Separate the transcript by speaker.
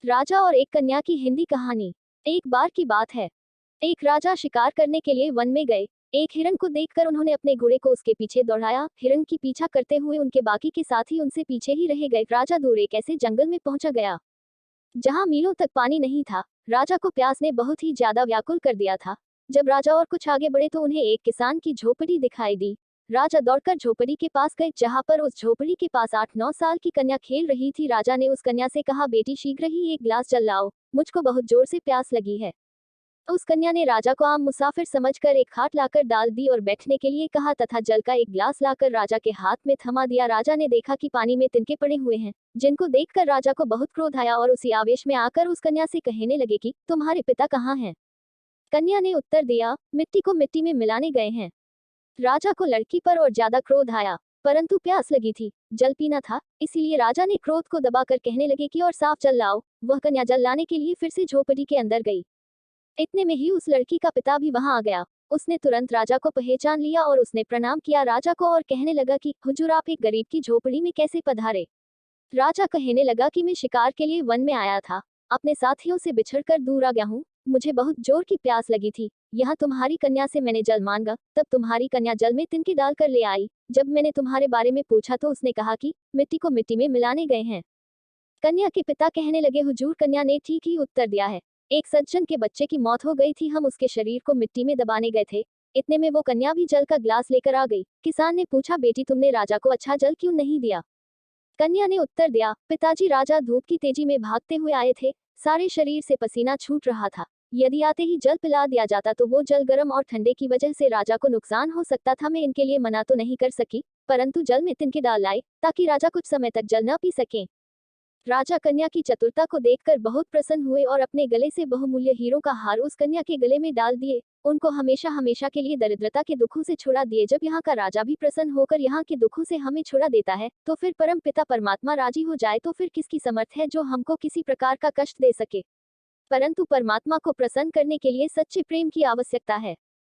Speaker 1: राजा और एक कन्या की हिंदी कहानी। एक बार की बात है, एक राजा शिकार करने के लिए वन में गए। एक हिरन को देखकर उन्होंने अपने घोड़े को उसके पीछे दौड़ाया। हिरन की पीछा करते हुए उनके बाकी के साथी उनसे पीछे ही रह गए। राजा दूर एक ऐसे जंगल में पहुंचा गया जहां मीलों तक पानी नहीं था। राजा को प्यास ने बहुत ही ज्यादा व्याकुल कर दिया था। जब राजा और कुछ आगे बढ़े तो उन्हें एक किसान की झोपड़ी दिखाई दी। राजा दौड़कर झोपड़ी के पास गए, जहां पर उस झोपड़ी के पास 8-9 साल की कन्या खेल रही थी। राजा ने उस कन्या से कहा, बेटी शीघ्र ही एक गिलास जल लाओ, मुझको बहुत जोर से प्यास लगी है। उस कन्या ने राजा को आम मुसाफिर समझकर एक खाट लाकर डाल दी और बैठने के लिए कहा तथा जल का एक गिलास लाकर राजा के हाथ में थमा दिया। राजा ने देखा कि पानी में तिनके पड़े हुए हैं, जिनको देखकर राजा को बहुत क्रोध आया और उसी आवेश में आकर उस कन्या से कहने लगे कि तुम्हारे पिता कहाँ हैं। कन्या ने उत्तर दिया, मिट्टी को मिट्टी में मिलाने गए हैं। राजा को लड़की पर और ज्यादा क्रोध आया, परंतु प्यास लगी थी, जल पीना था, इसीलिए राजा ने क्रोध को दबाकर कहने लगे कि और साफ जल लाओ। वह कन्या जल लाने के लिए फिर से झोपड़ी के अंदर गई। इतने में ही उस लड़की का पिता भी वहां आ गया। उसने तुरंत राजा को पहचान लिया और उसने प्रणाम किया राजा को और कहने लगा कि हुजूर, आप एक गरीब की झोपड़ी में कैसे पधारे। राजा कहने लगा कि मैं शिकार के लिए वन में आया था, अपने साथियों से बिछड़कर दूर आ गया हूँ, मुझे बहुत जोर की प्यास लगी थी, यहाँ तुम्हारी कन्या से मैंने जल मांगा, तब तुम्हारी कन्या जल में तिनके डालकर ले आई। जब मैंने तुम्हारे बारे में पूछा तो उसने कहा कि मिट्टी को मिट्टी में मिलाने गए हैं। कन्या के पिता कहने लगे, हुजूर, कन्या ने ठीक ही उत्तर दिया है। एक सज्जन के बच्चे की मौत हो गई थी, हम उसके शरीर को मिट्टी में दबाने गए थे। इतने में वो कन्या भी जल का ग्लास लेकर आ गई। किसान ने पूछा, बेटी, तुमने राजा को अच्छा जल क्यों नहीं दिया। कन्या ने उत्तर दिया, पिताजी, राजा धूप की तेजी में भागते हुए आए थे, सारे शरीर से पसीना छूट रहा था, यदि आते ही जल पिला दिया जाता तो वो जल गर्म और ठंडे की वजह से राजा को नुकसान हो सकता था। मैं इनके लिए मना तो नहीं कर सकी, परंतु जल में तिनके डाल लाए ताकि राजा कुछ समय तक जल न पी सकें। राजा कन्या की चतुरता को देखकर बहुत प्रसन्न हुए और अपने गले से बहुमूल्य हीरों का हार उस कन्या के गले में डाल दिए, उनको हमेशा हमेशा के लिए दरिद्रता के दुखों से छुड़ा दिए। जब यहाँ का राजा भी प्रसन्न होकर यहाँ के दुखों से हमें छुड़ा देता है, तो फिर परम पिता परमात्मा राजी हो जाए तो फिर किसकी समर्थ है जो हमको किसी प्रकार का कष्ट दे सके। परंतु परमात्मा को प्रसन्न करने के लिए सच्चे प्रेम की आवश्यकता है।